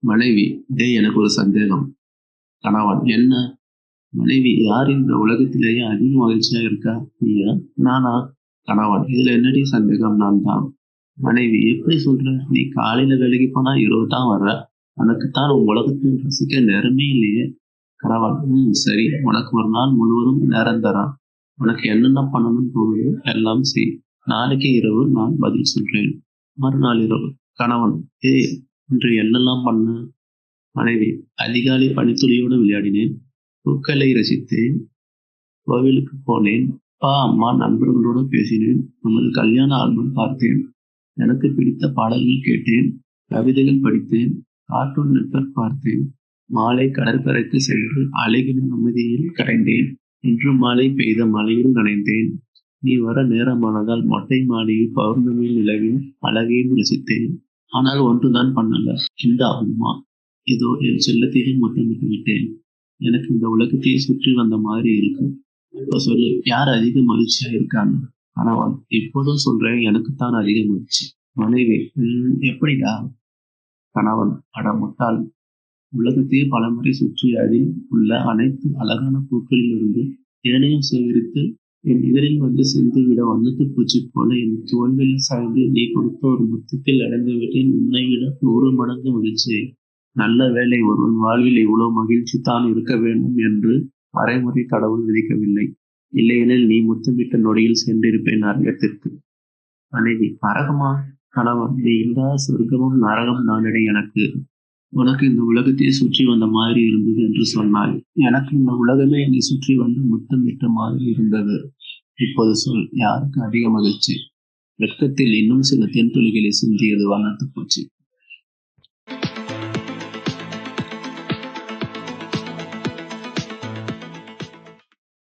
மனைவி, டேய் எனக்கு ஒரு சந்தேகம். கணவன், என்ன? மனைவி, யார் இந்த உலகத்திலேயே அதிக மகிழ்ச்சியா இருக்கா? நீயா? நானா? கணவன், இதுல என்னடி சந்தேகம்? நான் தான். மனைவி, எப்படி சொல்ற? நீ காலையில வேலைக்கு போனா இரவு தான் வர்ற. உனக்குத்தான் உன் உலகத்தில் ரசிக்க நேரமே இல்லையே. கணவன், சரி. உனக்கு ஒரு நாள் முழுவதும் நேரம் தரேன். உனக்கு என்னென்ன பண்ணணும்னு தோணுதோ எல்லாம் செய். நாளைக்கு இரவு நான் பதில் சொல்றேன். மறுநாள் இரவு. கணவன், ஏய், இன்று என்னெல்லாம் பண்ண? மனைவி, அதிகாலை பனித்துளியோடு விளையாடினேன். பூக்களை ரசித்தேன். கோவிலுக்கு போனேன். அப்பா, அம்மா, நண்பர்களோடு பேசினேன். நமது கல்யாண ஆல்பம் பார்த்தேன். எனக்கு பிடித்த பாடல்கள் கேட்டேன். கவிதைகள் படித்தேன். கார்ட்டூன் நெட்வொர்க் பார்த்தேன். மாலை கடற்கரைக்கு சென்று அலைகளின் அமைதியில் கரைந்தேன். இன்று மாலை பெய்த மழையில் நனைந்தேன். நீ வர நேரமானதால் மொட்டை மாடியில் பௌர்ணமியில் நிலவின் அழகையும் ரசித்தேன். ஆனால் ஒன்றுதான் பண்ணல. இந்தா அம்மா, இதோ என் செல்லத்தையும் முத்தமிட்டு விட்டேன். எனக்கு இந்த உலகத்தையே சுற்றி வந்த மாதிரி இருக்கு. இப்ப சொல்லு, யார் அதிக மகிழ்ச்சியா இருக்கான்னு? கணவன், இப்போதும் சொல்றேன், எனக்குத்தான் அதிக மகிழ்ச்சி. மனைவி, எப்படிடா? கணவன், அட முட்டாள், உலகத்தையே பலமுறை சுற்றி அதில் உள்ள அனைத்து அழகான பூக்களிலிருந்து தேனையும் சேகரித்து என் இதழில் வந்து சிந்திவிட வண்ணத்துப் பூச்சி போல என் தோள்களில் சாய்ந்து நீ கொடுத்த ஒரு முத்தத்தில் அடைந்து விட்டேன் உன்னை விட 100 மடங்கு மகிழ்ச்சியை. நல்ல வேளை, ஒருவன் வாழ்வில் இவ்வளவு மகிழ்ச்சி தான் இருக்க வேண்டும் என்று மறைமுறை கடவுள் விதிக்கவில்லை. இல்லையெனில் நீ முத்தமிட்ட நொடியில் சென்றிருப்பேன் நரகத்திற்கு. மனைவி, நரகமா? கணவன், நீ இல்லாத சொர்க்கமும் நரகம் தானடி எனக்கு. உனக்கு இந்த உலகத்தையே சுற்றி வந்த மாதிரி இருந்தது என்று சொன்னாய். எனக்கு இந்த உலகமே என்னை சுற்றி வந்து முத்தமிட்ட மாதிரி இருந்தது. இப்போது சொல், யாருக்கு அதிக மகிழ்ச்சி? வெட்கத்தில் இன்னும் சில தென்துளிகளை சிந்தியது வண்ணத்துப் பூச்சி.